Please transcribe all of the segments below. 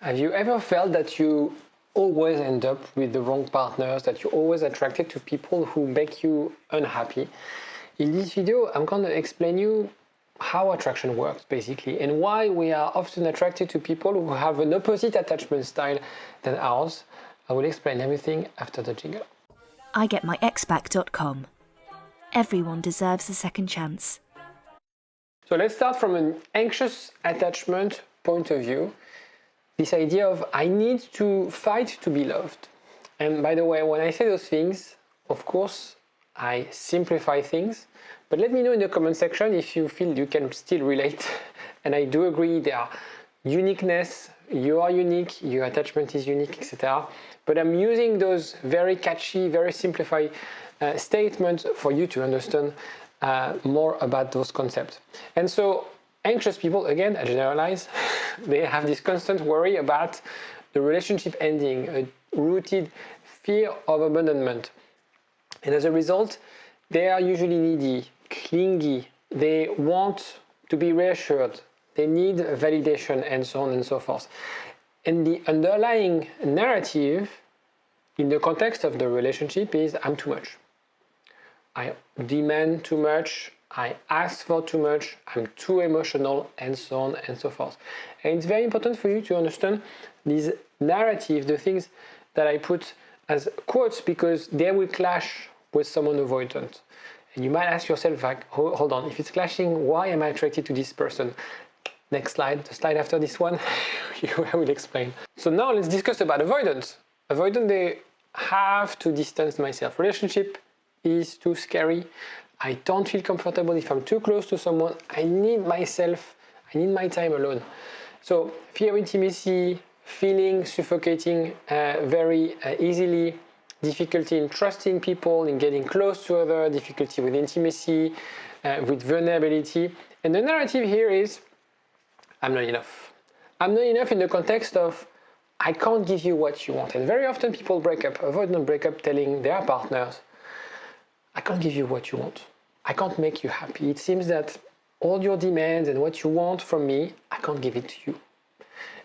Have you ever felt that you always end up with the wrong partners, that you're always attracted to people who make you unhappy? In this video, I'm going to explain you how attraction works basically and why we are often attracted to people who have an opposite attachment style than ours. I will explain everything after the jingle. IGetMyExBack.com. Everyone deserves a second chance. So let's start from an anxious attachment point of view. This idea of I need to fight to be loved. And by the way, when I say those things, of course, I simplify things. But let me know in the comment section if you feel you can still relate. And I do agree there are uniqueness, you are unique, your attachment is unique, etc. But I'm using those very catchy, very simplified statements for you to understand more about those concepts. And so anxious people, again, I generalize, they have this constant worry about the relationship ending, a rooted fear of abandonment. And as a result, they are usually needy, clingy, they want to be reassured, they need validation, and so on and so forth. And the underlying narrative in the context of the relationship is I'm too much. I demand too much, I ask for too much, I'm too emotional, and so on and so forth. And it's very important for you to understand these narratives, the things that I put as quotes, because they will clash with someone avoidant. And you might ask yourself, like, hold on, if it's clashing, why am I attracted to this person? Next slide, the slide after this one, I will explain. So now let's discuss about avoidance. Avoidant, they have to distance myself. Relationship is too scary. I don't feel comfortable if I'm too close to someone. I need myself, I need my time alone. So fear of intimacy, feeling suffocating very easily, difficulty in trusting people, in getting close to others, difficulty with intimacy, with vulnerability. And the narrative here is, I'm not enough. I'm not enough in the context of, I can't give you what you want. And very often people break up, avoidant break up telling their partners, I can't give you what you want. I can't make you happy. It seems that all your demands and what you want from me, I can't give it to you.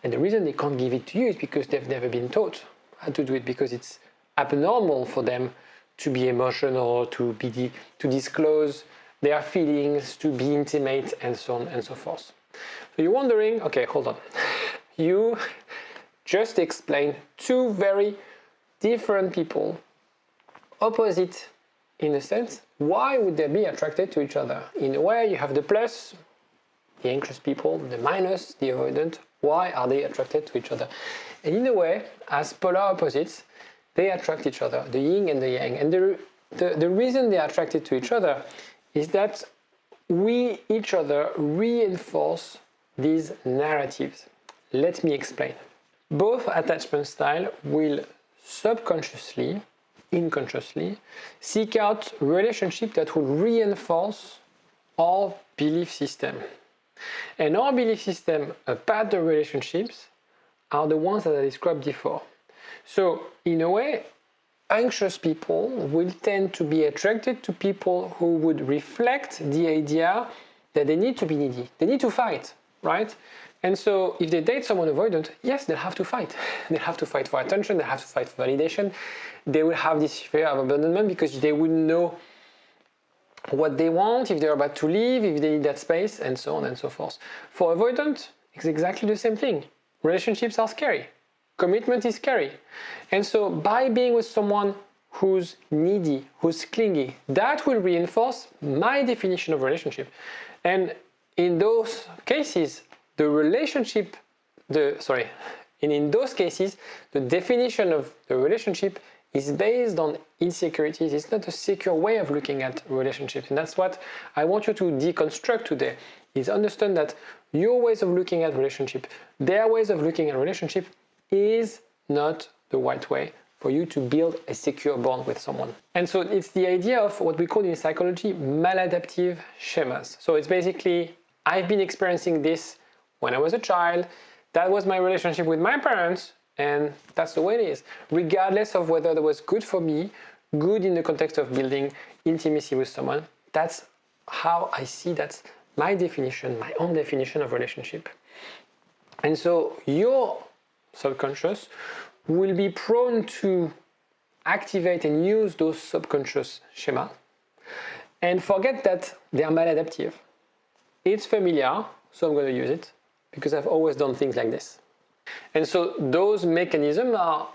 And the reason they can't give it to you is because they've never been taught how to do it, because it's abnormal for them to be emotional, to disclose their feelings, to be intimate, and so on and so forth. So you're wondering, okay, hold on. You just explained two very different people, opposite in a sense. Why would they be attracted to each other? In a way, you have the plus, the anxious people, the minus, the avoidant. Why are they attracted to each other? And in a way, as polar opposites, they attract each other, the yin and the yang. And the reason they are attracted to each other is that we, each other, reinforce these narratives. Let me explain. Both attachment styles will subconsciously, unconsciously, seek out relationships that will reinforce our belief system. And our belief system about the relationships are the ones that I described before. So, in a way, anxious people will tend to be attracted to people who would reflect the idea that they need to be needy. They need to fight, right? And so if they date someone avoidant, yes, they'll have to fight. They'll have to fight for attention, they'll have to fight for validation. They will have this fear of abandonment because they wouldn't know what they want, if they're about to leave, if they need that space, and so on and so forth. For avoidant, it's exactly the same thing. Relationships are scary. Commitment is scary. And so by being with someone who's needy, who's clingy, that will reinforce my definition of relationship. And in those cases, in those cases, the definition of the relationship is based on insecurities. It's not a secure way of looking at relationships. And that's what I want you to deconstruct today, is understand that your ways of looking at relationship, their ways of looking at relationship is not the right way for you to build a secure bond with someone. And so it's the idea of what we call in psychology maladaptive schemas. So it's basically, I've been experiencing this when I was a child, that was my relationship with my parents, and that's the way it is. Regardless of whether that was good for me, good in the context of building intimacy with someone, that's how I see, that's my definition, my own definition of relationship. And so your subconscious, will be prone to activate and use those subconscious schemas and forget that they are maladaptive. It's familiar, so I'm going to use it because I've always done things like this. And so those mechanisms are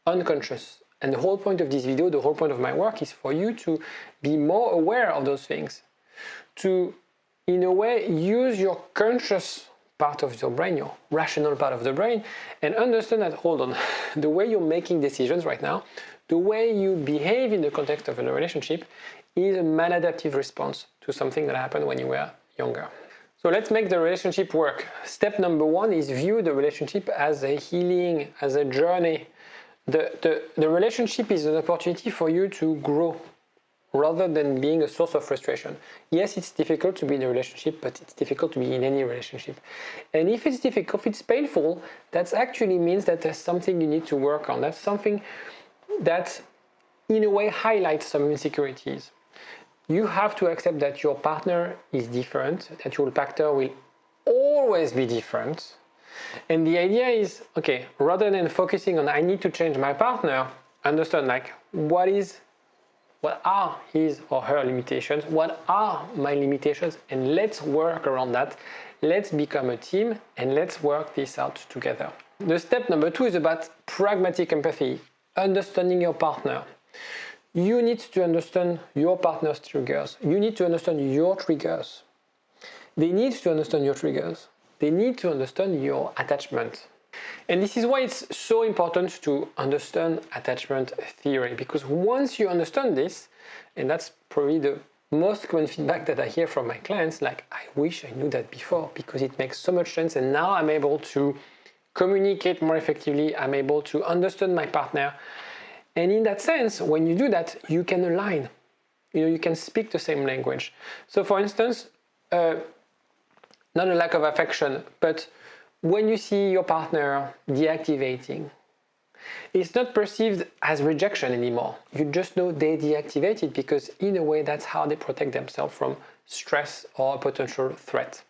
unconscious. And the whole point of this video, the whole point of my work is for you to be more aware of those things, to, in a way, use your conscious part of your brain, your rational part of the brain, and understand that, hold on, the way you're making decisions right now, the way you behave in the context of a relationship is a maladaptive response to something that happened when you were younger. So let's make the relationship work. Step number one is view the relationship as a healing, as a journey. The relationship is an opportunity for you to grow rather than being a source of frustration. Yes, it's difficult to be in a relationship, but it's difficult to be in any relationship. And if it's difficult, if it's painful, that actually means that there's something you need to work on. That's something that, in a way, highlights some insecurities. You have to accept that your partner is different, that your partner will always be different. And the idea is, okay, rather than focusing on I need to change my partner, understand like what are his or her limitations, what are my limitations, and let's work around that. Let's become a team and let's work this out together. The step number two is about pragmatic empathy, understanding your partner. You need to understand your partner's triggers. You need to understand your triggers. They need to understand your triggers. They need to understand your attachment. And this is why it's so important to understand attachment theory, because once you understand this, and that's probably the most common feedback that I hear from my clients, like, I wish I knew that before because it makes so much sense and now I'm able to communicate more effectively, I'm able to understand my partner. And in that sense, when you do that, you can align. You can speak the same language. So for instance, not a lack of affection, but when you see your partner deactivating, it's not perceived as rejection anymore. You just know they deactivated because in a way that's how they protect themselves from stress or a potential threat.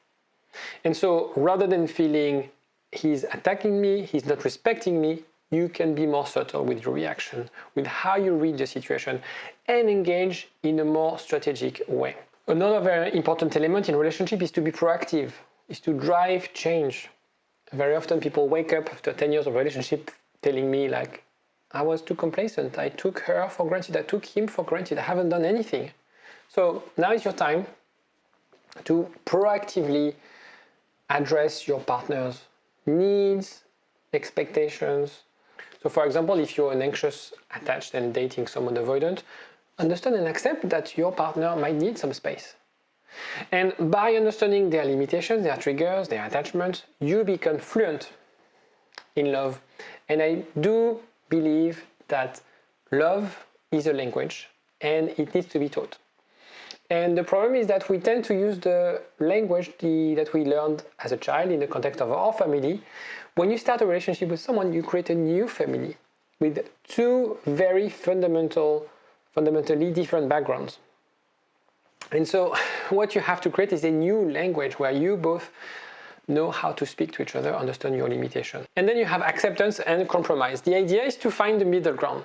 And so rather than feeling he's attacking me, he's not respecting me, you can be more subtle with your reaction, with how you read the situation, and engage in a more strategic way. Another very important element in relationship is to be proactive, is to drive change. Very often people wake up after 10 years of relationship telling me like, I was too complacent, I took her for granted, I took him for granted, I haven't done anything. So now is your time to proactively address your partner's needs, expectations. So for example, if you're an anxious, attached and dating someone avoidant, understand and accept that your partner might need some space. And by understanding their limitations, their triggers, their attachments, you become fluent in love. And I do believe that love is a language and it needs to be taught. And the problem is that we tend to use the language that we learned as a child in the context of our family. When you start a relationship with someone, you create a new family with two very fundamentally different backgrounds. And so what you have to create is a new language where you both know how to speak to each other, understand your limitation. And then you have acceptance and compromise. The idea is to find the middle ground.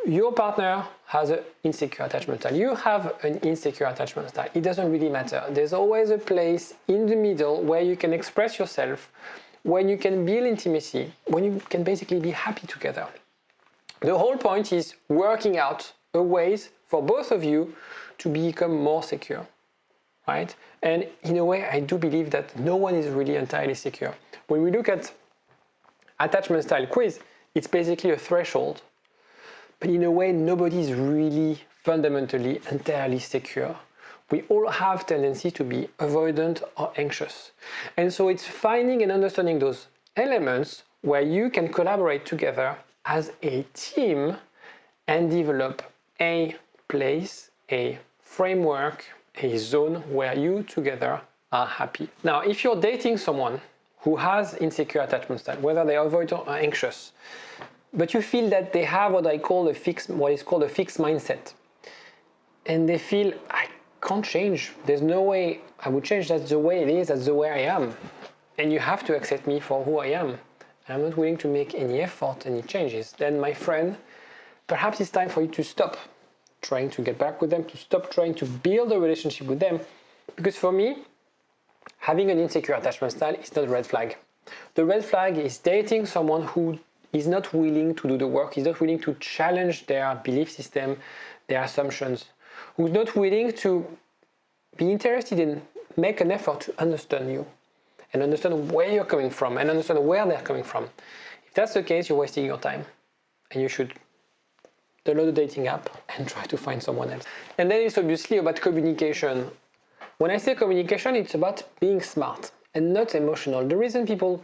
Your partner has an insecure attachment style. You have an insecure attachment style. It doesn't really matter. There's always a place in the middle where you can express yourself, when you can build intimacy, when you can basically be happy together. The whole point is working out ways for both of you to become more secure, right? And in a way, I do believe that no one is really entirely secure. When we look at attachment style quiz, it's basically a threshold. But in a way, nobody is really fundamentally entirely secure. We all have tendency to be avoidant or anxious. And so it's finding and understanding those elements where you can collaborate together as a team and develop a place, a framework, a zone where you together are happy. Now, if you're dating someone who has insecure attachment style, whether they are avoidant or anxious, but you feel that they have what is called a fixed mindset, and they feel, I can't change, there's no way I would change, that's the way it is, that's the way I am, and you have to accept me for who I am, I'm not willing to make any effort, any changes, then my friend, perhaps it's time for you to stop trying to get back with them, to stop trying to build a relationship with them. Because for me, having an insecure attachment style is not a red flag. The red flag is dating someone who is not willing to do the work, is not willing to challenge their belief system, their assumptions, who's not willing to be interested in make an effort to understand you and understand where you're coming from and understand where they're coming from. If that's the case, you're wasting your time and you should download a dating app and try to find someone else. And then it's obviously about communication. When I say communication, it's about being smart and not emotional. The reason people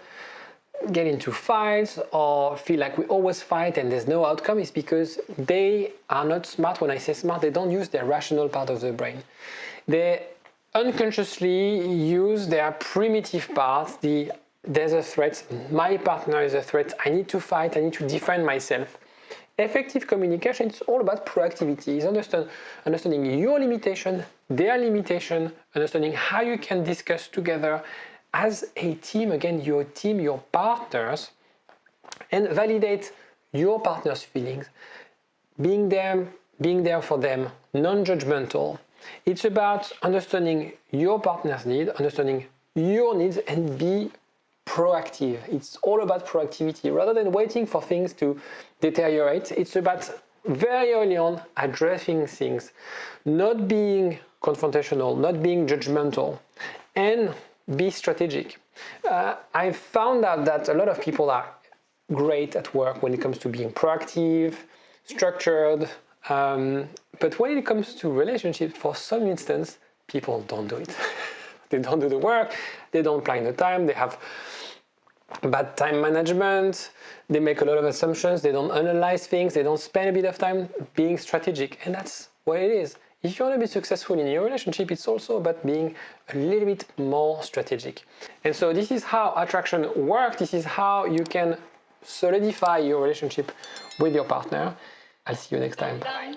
get into fights or feel like we always fight and there's no outcome is because they are not smart. When I say smart, they don't use their rational part of the brain. They unconsciously use their primitive part, there's a threat, my partner is a threat, I need to fight, I need to defend myself. Effective communication is all about proactivity. It's understanding your limitation, their limitation, understanding how you can discuss together as a team, again, your team, your partners, and validate your partner's feelings, being there for them, non-judgmental. It's about understanding your partner's need, understanding your needs, and be proactive. It's all about proactivity. Rather than waiting for things to deteriorate, it's about very early on addressing things, not being confrontational, not being judgmental, and be strategic. I found out that a lot of people are great at work when it comes to being proactive, structured, but when it comes to relationships, for some instance, people don't do it. They don't do the work, they don't plan the time, they have bad time management, they make a lot of assumptions, they don't analyze things, they don't spend a bit of time being strategic, and that's what it is. If you want to be successful in your relationship, it's also about being a little bit more strategic. And so this is how attraction works, this is how you can solidify your relationship with your partner. I'll see you next time. Bye-bye.